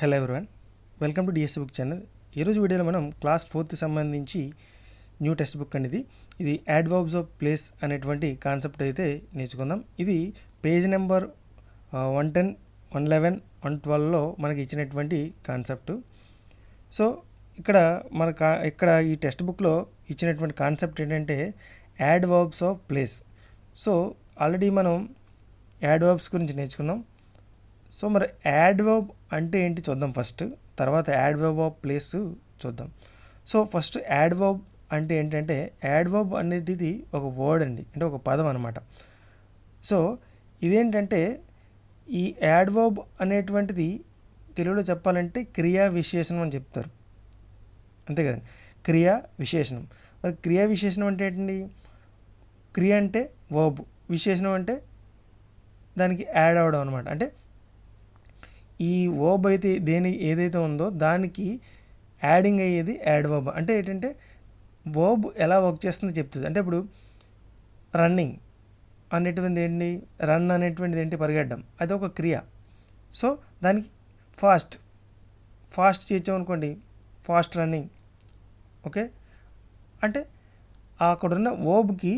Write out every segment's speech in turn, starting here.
Hello everyone, welcome to DSC book channel. ఈరోజు వీడియోలో మనం క్లాస్ 4th సంబంధించి న్యూ టెక్స్ట్ బుక్ అండి. ఇది యాడ్వర్బ్స్ ఆఫ్ ప్లేస్ అనేటువంటి కాన్సెప్ట్ అయితే నేర్చుకుందాం. ఇది పేజ్ నెంబర్ 110, 111, 112లో మనకి ఇచ్చినటువంటి కాన్సెప్ట్. సో ఇక్కడ ఈ టెక్స్ట్ బుక్లో ఇచ్చినటువంటి కాన్సెప్ట్ ఏంటంటే adverbs of place. So already మనం యాడ్వర్బ్స్ గురించి నేర్చుకున్నాం. సో మరి యాడ్వర్బ్ అంటే ఏంటి చూద్దాం ఫస్ట్, తర్వాత యాడ్వర్బ్ ఆఫ్ ప్లేస్ చూద్దాం. సో ఫస్ట్ యాడ్వర్బ్ అంటే ఏంటంటే యాడ్వర్బ్ అనేది ఒక వర్డ్ అండి, అంటే ఒక పదం అనమాట. సో ఇదేంటంటే ఈ యాడ్వర్బ్ అనేటువంటిది తెలుగులో చెప్పాలంటే క్రియా విశేషణం అని చెప్తారు, అంతే కదండి. క్రియా విశేషణం. మరి క్రియా విశేషణం అంటే ఏంటండి? క్రియ అంటే వర్బ్, విశేషణం అంటే దానికి యాడ్ అవడం అనమాట. అంటే ఈ వర్బ్ అయితే ఏదైతే ఉందో దానికి యాడింగ్ అయ్యేది యాడ్వర్బ్. అంటే ఏంటంటే వర్బ్ ఎలా వర్క్ చేస్తుందో చెప్తుంది. అంటే ఇప్పుడు రన్నింగ్ అనేటువంటిది ఏంటి? రన్ అనేటువంటిది ఏంటి? పరిగెట్టడం. అది ఒక క్రియ. సో దానికి ఫాస్ట్ చేయించామనుకోండి, ఫాస్ట్ రన్నింగ్. ఓకే, అంటే అక్కడున్న వర్బ్కి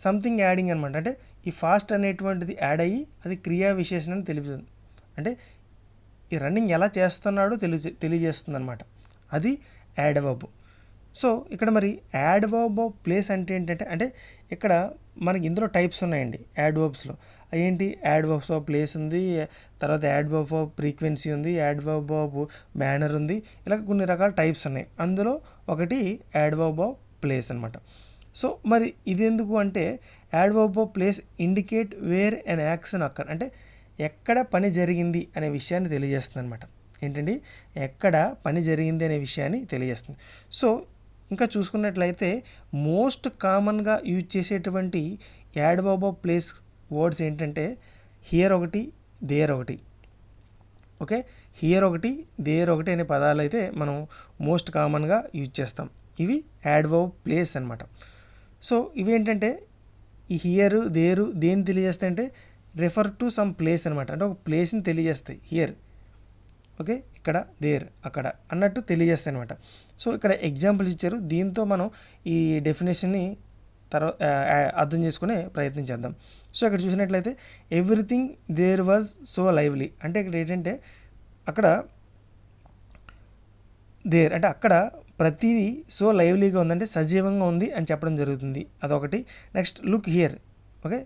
సంథింగ్ యాడింగ్ అనమాట. అంటే ఈ ఫాస్ట్ అనేటువంటిది యాడ్ అయ్యి అది క్రియా విశేషణం తెలుపుతుంది. అంటే ఈ రన్నింగ్ ఎలా చేస్తున్నాడో తెలియజేస్తుంది అనమాట. అది యాడ్వర్బ్. సో ఇక్కడ మరి యాడ్వర్బ్ ఆఫ్ ప్లేస్ అంటే ఏంటంటే, అంటే ఇక్కడ మనకి ఇందులో టైప్స్ ఉన్నాయండి యాడ్వర్బ్స్లో. ఏంటి? యాడ్వర్బ్స్ ఆఫ్ ప్లేస్ ఉంది, తర్వాత యాడ్వర్బ్ ఆఫ్ ఫ్రీక్వెన్సీ ఉంది, యాడ్వర్బ్ ఆఫ్ మేనర్ ఉంది. ఇలా కొన్ని రకాల టైప్స్ ఉన్నాయి. అందులో ఒకటి యాడ్వర్బ్ ఆఫ్ ప్లేస్ అనమాట. సో మరి ఇది ఎందుకు అంటే adverb of place indicate where an action occur. అంటే ఎక్కడ పని జరిగింది అనే విషయాన్ని తెలియజేస్తుంది అనమాట. ఏంటండి? ఎక్కడ పని జరిగింది అనే విషయాన్ని తెలియజేస్తుంది. సో ఇంకా చూసుకున్నట్లయితే మోస్ట్ కామన్గా యూజ్ చేసేటువంటి యాడ్వర్బ్ ఆఫ్ ప్లేస్ వర్డ్స్ ఏంటంటే హియర్ ఒకటి, దేర్ ఒకటి. ఓకే, హియర్ ఒకటి, దేర్ ఒకటి అనే పదాలు అయితే మనం మోస్ట్ కామన్గా యూజ్ చేస్తాం. ఇవి యాడ్వర్బ్ ప్లేస్ అనమాట. సో ఇవి ఏంటంటే ఈ హియర్, దేరు దేన్ని తెలియజేస్తాయి అంటే రెఫర్ టు సమ్ ప్లేస్ అనమాట. అంటే ఒక ప్లేస్ని తెలియజేస్తాయి. హియర్, ఓకే, ఇక్కడ, దేర్, అక్కడ అన్నట్టు తెలియజేస్తాయి అనమాట. సో ఇక్కడ ఎగ్జాంపుల్స్ ఇచ్చారు. దీంతో మనం ఈ డెఫినేషన్ని అర్థం చేసుకునే ప్రయత్నం చేద్దాం. సో ఇక్కడ చూసినట్లయితే everything there was so lively. అంటే ఇక్కడ ఏంటంటే అక్కడ దేర్ అంటే అక్కడ ప్రతిదీ సో లైవ్లీగా ఉందంటే సజీవంగా ఉంది అని చెప్పడం జరుగుతుంది. అదొకటి. నెక్స్ట్ లుక్ హియర్, ఓకే,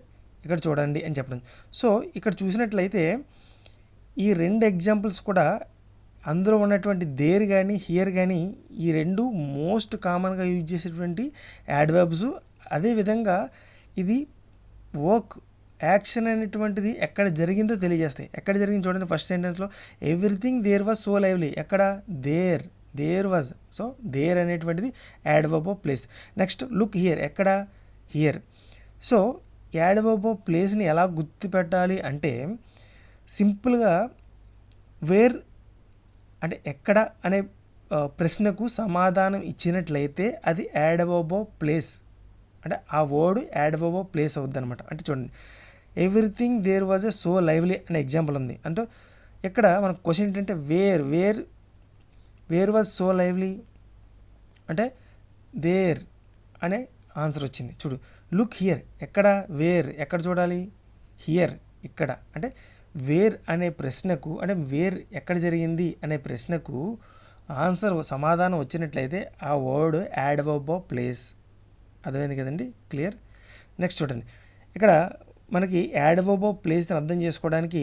ఇక్కడ చూడండి అని చెప్పడం. సో ఇక్కడ చూసినట్లయితే ఈ రెండు ఎగ్జాంపుల్స్ కూడా అందులో ఉన్నటువంటి దేర్ కానీ హియర్ కానీ ఈ రెండు మోస్ట్ కామన్గా యూజ్ చేసేటువంటి యాడ్వర్బ్స్. అదేవిధంగా ఇది వర్క్, యాక్షన్ అనేటువంటిది ఎక్కడ జరిగిందో తెలియజేస్తాయి. ఎక్కడ జరిగింది చూడండి. ఫస్ట్ సెంటెన్స్లో everything there was so lively. ఎక్కడ? There was. సో దేర్ అనేటువంటిది adverb of place. Next look here. ఎక్కడ? హియర్. సో యాడ్వర్బ్ ఆఫ్ ప్లేస్ని ఎలా గుర్తుపెట్టాలి అంటే సింపుల్గా వేర్ అంటే ఎక్కడ అనే ప్రశ్నకు సమాధానం ఇచ్చినట్లయితే అది యాడ్వర్బ్ ఆఫ్ ప్లేస్. అంటే ఆ వర్డ్ యాడ్వర్బ్ ఆఫ్ ప్లేస్ అవుద్ది అనమాట. అంటే చూడండి, everything there was a so lively అనే ఎగ్జాంపుల్ ఉంది. అంటే ఇక్కడ మన క్వశ్చన్ ఏంటంటే వేర్ వాజ్ సో లైవ్లీ అంటే దేర్ అనే ఆన్సర్ వచ్చింది. చూడు, లుక్ హియర్. ఎక్కడ? వేర్. ఎక్కడ చూడాలి? హియర్, ఇక్కడ. అంటే వేర్ అనే ప్రశ్నకు, అంటే వేర్ ఎక్కడ జరిగింది అనే ప్రశ్నకు ఆన్సర్ సమాధానం వచ్చినట్లయితే ఆ వర్డ్ యాడ్వర్బ్ ఆఫ్ ప్లేస్. అర్థమైంది కదండి? క్లియర్. నెక్స్ట్ చూడండి, ఇక్కడ మనకి యాడ్వర్బ్ ఆఫ్ ప్లేస్ని అర్థం చేసుకోవడానికి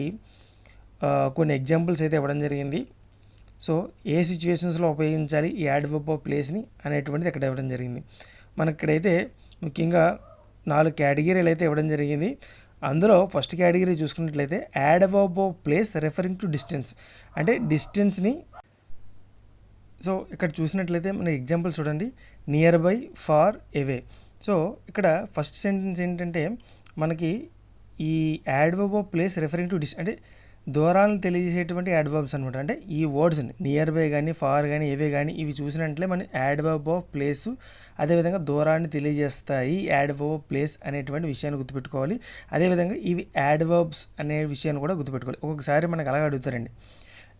కొన్ని ఎగ్జాంపుల్స్ అయితే ఇవ్వడం జరిగింది. సో ఏ సిచ్యువేషన్స్లో ఉపయోగించాలి ఈ యాడ్వర్బ్ ఆఫ్ ప్లేస్ని అనేటువంటిది ఇక్కడ ఇవ్వడం జరిగింది. మనకి ఇక్కడైతే ముఖ్యంగా 4 కేటగిరీలు అయితే ఇవ్వడం జరిగింది. అందులో ఫస్ట్ కేటగిరీ చూసుకున్నట్లయితే adverb of place referring to distance. అంటే డిస్టెన్స్ని. సో ఇక్కడ చూసినట్లయితే మన ఎగ్జాంపుల్ చూడండి, nearby, far, away. So ఇక్కడ ఫస్ట్ సెంటెన్స్ ఏంటంటే మనకి ఈ adverb of place referring to అంటే దూరాలను తెలియజేసేటువంటి యాడ్వర్బ్స్ అనమాట. అంటే ఈ వర్డ్స్ నియర్ బై కానీ ఫార్ కానీ ఏవే కానీ ఇవి చూసినట్లే మన యాడ్వర్బ్ ఆఫ్ ప్లేస్. అదేవిధంగా దూరాన్ని తెలియజేస్తాయి యాడ్వర్బ్ ఆఫ్ ప్లేస్ అనేటువంటి విషయాన్ని గుర్తుపెట్టుకోవాలి. అదేవిధంగా ఇవి యాడ్వర్బ్స్ అనే విషయాన్ని కూడా గుర్తుపెట్టుకోవాలి. ఒక్కొక్కసారి మనకు అలాగే అడుగుతారండి,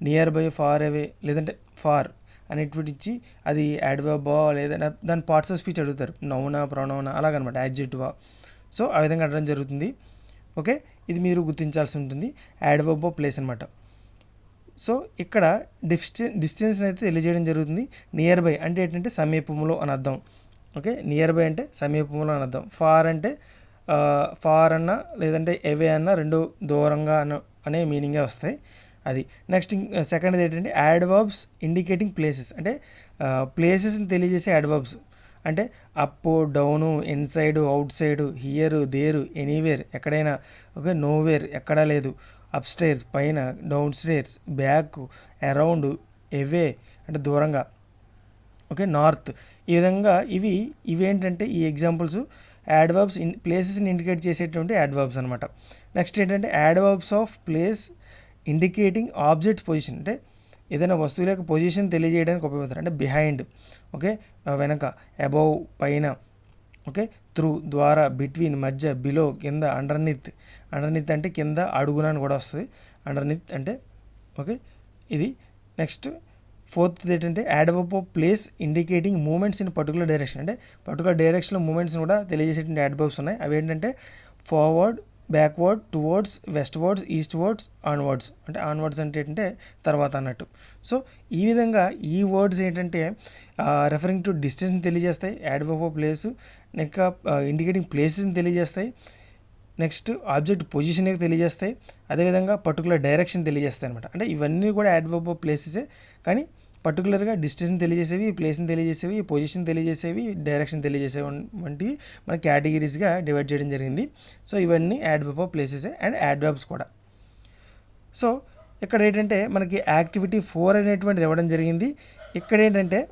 నియర్ బై, ఫార్ అవే లేదంటే ఫార్ అనేటువంటి ఇచ్చి అది యాడ్వర్బా లేదంటే దాని పార్ట్స్ ఆఫ్ స్పీచ్ అడుగుతారు, నౌనా ప్రొనౌనా అలాగనమాట, యాడ్జెక్టివా. సో ఆ విధంగా అడగడం జరుగుతుంది. ఓకే, ఇది మీరు గుర్తించాల్సి ఉంటుంది, యాడ్వర్బ్ ఆఫ్ ప్లేస్ అనమాట. సో ఇక్కడ డిస్టెన్స్ అయితే తెలియజేయడం జరుగుతుంది. నియర్ బై అంటే ఏంటంటే సమీపంలో అని అర్థం. ఓకే, నియర్ బై అంటే సమీపంలో అని అర్థం. ఫార్ అంటే ఫార్ అన్న లేదంటే ఎవే అన్న రెండు దూరంగా అనే మీనింగే వస్తాయి. అది నెక్స్ట్ సెకండ్ ఏంటంటే యాడ్వర్బ్స్ ఇండికేటింగ్ ప్లేసెస్, అంటే ప్లేసెస్ని తెలియజేసే యాడ్వర్బ్స్ అంటే up, down, inside, outside, here, there, anywhere ఎక్కడైనా. ఓకే, నోవేర్ ఎక్కడా లేదు, అప్ స్టేర్స్ పైన, downstairs back, around, away అంటే దూరంగా, ఓకే, నార్త్. ఈ విధంగా ఇవేంటంటే ఈ ఎగ్జాంపుల్స్ యాడ్వర్బ్స్ ప్లేసెస్ని ఇండికేట్ చేసేటువంటి యాడ్వర్బ్స్ అనమాట. నెక్స్ట్ ఏంటంటే adverbs of place indicating object position, అంటే ఏదైనా వస్తువు యొక్క పొజిషన్ తెలియజేయడానికి ఉపయోగపడతారు. అంటే బిహైండ్, ఓకే, వెనక, అబౌవ్ పైన, ఓకే, త్రూ ద్వారా, బిట్వీన్ మధ్య, బిలో కింద, అండర్నీత్ అంటే కింద అడుగున అని కూడా వస్తుంది, అండర్నీత్ అంటే. ఓకే, ఇది నెక్స్ట్ ఫోర్త్ ఏంటంటే adverb of place indicating movements in particular direction, అంటే పర్టికులర్ డైరెక్షన్లో మూమెంట్స్ని కూడా తెలియజేసేటువంటి యాడ్వర్బ్స్ ఉన్నాయి. అవి ఏంటంటే forward, backward, towards, westwards, eastwards, onwards. అంటే ఆన్వర్డ్స్ అంటే ఏంటంటే తర్వాత అన్నట్టు. సో ఈ విధంగా ఈ వర్డ్స్ ఏంటంటే రెఫరింగ్ టు డిస్టెన్స్ని తెలియజేస్తాయి, యాడ్వర్బ్ ఆఫ్ ప్లేస్, ఇంకా ఇండికేటింగ్ ప్లేసెస్ని తెలియజేస్తాయి, నెక్స్ట్ ఆబ్జెక్ట్ పొజిషన్ తెలియజేస్తాయి, అదేవిధంగా పర్టికులర్ డైరెక్షన్ తెలియజేస్తాయి అనమాట. అంటే ఇవన్నీ కూడా యాడ్వర్బ్ ఆఫ్ ప్లేసెసే, కానీ పర్టికులర్గా డిస్టెన్స్ని తెలియజేసేవి, ప్లేస్ని తెలియజేసేవి, పొజిషన్ తెలియజేసేవి, డైరెక్షన్ తెలియజేసేవి వంటివి మన కేటగిరీస్గా డివైడ్ చేయడం జరిగింది. సో ఇవన్నీ యాడ్వర్బ్ ఆఫ్ ప్లేసెసే అండ్ యాడ్వర్బ్స్ కూడా. సో ఇక్కడ ఏంటంటే మనకి యాక్టివిటీ 4 అనేటువంటిది ఇవ్వడం జరిగింది. ఇక్కడ ఏంటంటే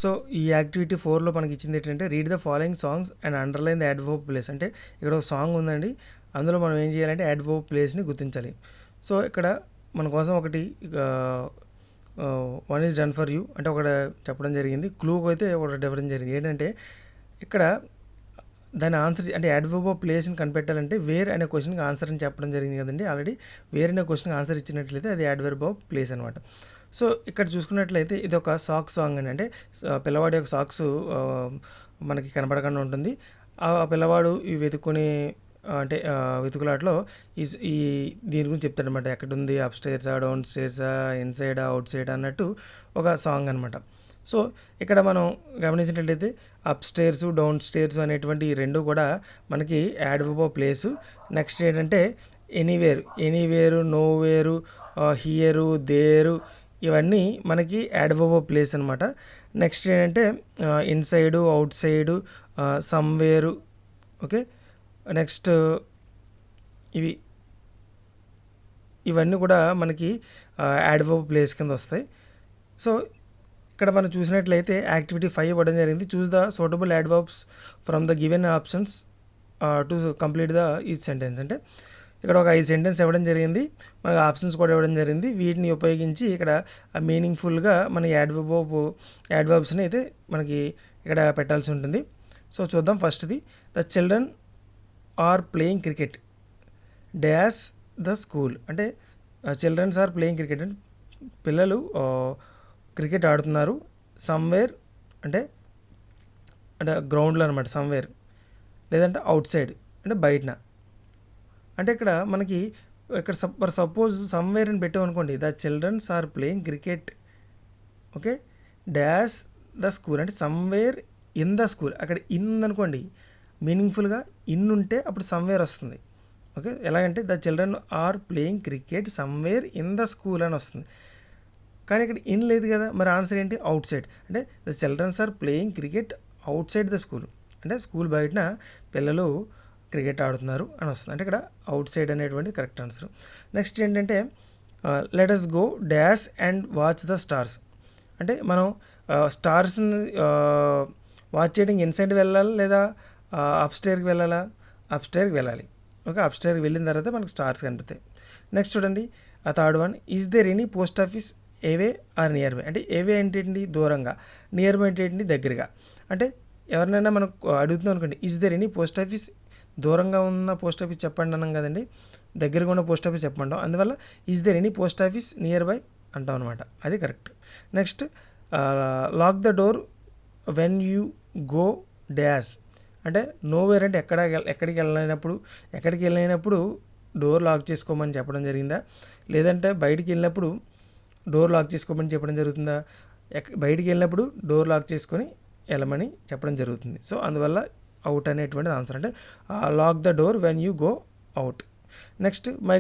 సో ఈ యాక్టివిటీ 4లో మనకి ఇచ్చింది ఏంటంటే read the following songs and underline the adverb place. అంటే ఇక్కడ ఒక సాంగ్ ఉందండి, అందులో మనం ఏం చేయాలంటే యాడ్వర్బ్ ప్లేస్ని గుర్తించాలి. సో ఇక్కడ మన కోసం ఒకటి one is done for you అంటే ఒకటి చెప్పడం జరిగింది, క్లూకి అయితే ఒకటి ఇవ్వడం జరిగింది. ఏంటంటే ఇక్కడ దాని ఆన్సర్ అంటే యాడ్వర్బ్ ఆఫ్ ప్లేస్ని కనిపెట్టాలంటే వేర్ అనే క్వశ్చన్కి ఆన్సర్ అని చెప్పడం జరిగింది కదండి. ఆల్రెడీ వేర్ అనే క్వశ్చన్కి ఆన్సర్ ఇచ్చినట్లయితే అది యాడ్వర్బ్ ఆఫ్ ప్లేస్ అనమాట. సో ఇక్కడ చూసుకున్నట్లయితే ఇది ఒక సాక్స్ సాంగ్ అని, అంటే పిల్లవాడి యొక్క సాక్స్ మనకి కనపడకుండా ఉంటుంది. ఆ పిల్లవాడు ఈ వెతుక్కుని అంటే వెతుకులాట్లో ఈ దీని గురించి చెప్తాడనమాట, ఎక్కడుంది, అప్ స్టేర్సా, డౌన్ స్టేర్సా, ఇన్సైడ్, అవుట్ సైడ్ అన్నట్టు ఒక సాంగ్ అనమాట. సో ఇక్కడ మనం గమనించినట్లయితే అప్ స్టేర్స్, డౌన్ స్టేర్స్ అనేటువంటి ఈ రెండు కూడా మనకి యాడ్వర్బ్ ఆఫ్ ప్లేసు. నెక్స్ట్ ఏంటంటే ఎనీవేరు, నోవేరు, హియరు, దేరు ఇవన్నీ మనకి యాడ్వర్బ్ ఆఫ్ ప్లేస్ అనమాట. నెక్స్ట్ ఏంటంటే inside, out side, సమ్వేరు. Okay, next ఇవన్నీ కూడా మనకి యాడ్వర్బ్ ప్లేస్ కింద వస్తాయి. సో ఇక్కడ మనం చూసినట్లయితే యాక్టివిటీ 5 ఇవ్వడం జరిగింది. Choose the suitable adverbs from the given options to complete the each sentence. అంటే ఇక్కడ ఒక 5 సెంటెన్స్ ఇవ్వడం జరిగింది, మనకి ఆప్షన్స్ కూడా ఇవ్వడం జరిగింది. వీటిని ఉపయోగించి ఇక్కడ మీనింగ్ఫుల్గా మన యాడ్వర్బ్స్ని అయితే మనకి ఇక్కడ పెట్టాల్సి ఉంటుంది. సో చూద్దాం. ఫస్ట్ది, the children are playing cricket dash the school. అంటే చిల్డ్రన్స్ ఆర్ ప్లేయింగ్ క్రికెట్ అంటే పిల్లలు క్రికెట్ ఆడుతున్నారు. సమ్వేర్ అంటే గ్రౌండ్లో అనమాట, సమ్వేర్ లేదంటే అవుట్ సైడ్ అంటే బయటన. అంటే ఇక్కడ మనకి ఇక్కడ సపోజ్ సమ్వేర్ అని పెట్టామనుకోండి, the childrens are playing cricket, okay, dash the school అంటే సమ్వేర్ ఇన్ ద స్కూల్. అక్కడ ఇన్ అనుకోండి, మీనింగ్ఫుల్గా ఇన్ ఉంటే అప్పుడు సమ్వేర్ వస్తుంది. ఓకే, ఎలాగంటే the children are playing cricket somewhere in the school అని వస్తుంది. కానీ ఇక్కడ ఇన్ లేదు కదా, మరి ఆన్సర్ ఏంటి, అవుట్ సైడ్. అంటే the childrens are playing cricket outside the school, అంటే స్కూల్ బయటన పిల్లలు క్రికెట్ ఆడుతున్నారు అని వస్తుంది. అంటే ఇక్కడ అవుట్ సైడ్ అనేటువంటి కరెక్ట్ ఆన్సర్. నెక్స్ట్ ఏంటంటే let us go dash and watch the stars. అంటే మనం స్టార్స్ని వాచ్ చేయడానికి ఇన్సైడ్ వెళ్ళాలి లేదా అప్స్టేర్కి వెళ్ళాలా, అప్స్టేర్కి వెళ్ళాలి. ఓకే, అప్స్టేర్కి వెళ్ళిన తర్వాత మనకు స్టార్స్ కనిపిస్తాయి. నెక్స్ట్ చూడండి, ఆ third one, is there any post office away or nearby. అంటే ఏవే అంటే ఏంటి, దూరంగా, నియర్ బై అంటే ఏంటి, దగ్గరగా. అంటే ఎవరినైనా మనం అడుగుతున్నాం అనుకోండి, is there any post office, దూరంగా ఉన్న పోస్ట్ ఆఫీస్ చెప్పండి అన్నాం కదండి, దగ్గరగా ఉన్న పోస్ట్ ఆఫీస్ చెప్పమంటాం. అందువల్ల is there any post office nearby అంటాం అనమాట, అది correct. Next lock the door when you go dash అంటే నోవేర్ అంటే ఎక్కడికి వెళ్ళినప్పుడు డోర్ లాక్ చేసుకోమని చెప్పడం జరిగిందా, లేదంటే బయటికి వెళ్ళినప్పుడు డోర్ లాక్ చేసుకోమని చెప్పడం జరుగుతుందా, బయటికి వెళ్ళినప్పుడు డోర్ లాక్ చేసుకొని వెళ్ళమని చెప్పడం జరుగుతుంది. సో అందువల్ల అవుట్ అనేటువంటిది ఆన్సర్. అంటే lock the door when you go out. Next my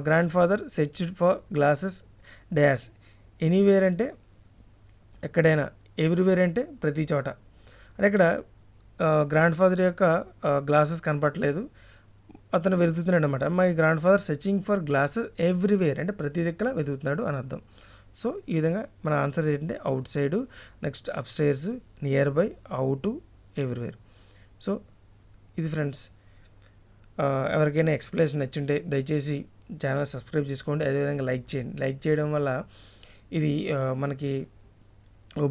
grandfather searched for glasses dash anywhere అంటే ఎక్కడైనా, ఎవ్రీవేర్ అంటే ప్రతి చోట. అంటే ఇక్కడ గ్రాండ్ ఫాదర్ యొక్క గ్లాసెస్ కనపట్లేదు, అతను వెతుకుతున్నాడు అనమాట. My grand father searching for glasses everywhere అంటే ప్రతి దగ్గర వెతుకుతున్నాడు అని అర్థం. సో ఈ విధంగా మన ఆన్సర్ ఏంటంటే out side, next up stairs, near by, out, everywhere. So ఇది ఫ్రెండ్స్, ఎవరికైనా ఎక్స్ప్లెనేషన్ నచ్చుంటే దయచేసి ఛానల్ సబ్స్క్రైబ్ చేసుకోండి, అదేవిధంగా లైక్ చేయండి. లైక్ చేయడం వల్ల ఇది మనకి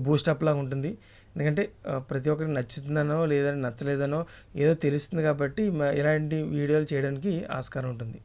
బూస్టప్ లాగా ఉంటుంది. ఎందుకంటే ప్రతి ఒక్కరికి నచ్చుతుందనో లేదని నచ్చలేదనో ఏదో తెలుస్తుంది కాబట్టి ఇలాంటి వీడియోలు చేయడానికి ఆస్కారం ఉంటుంది.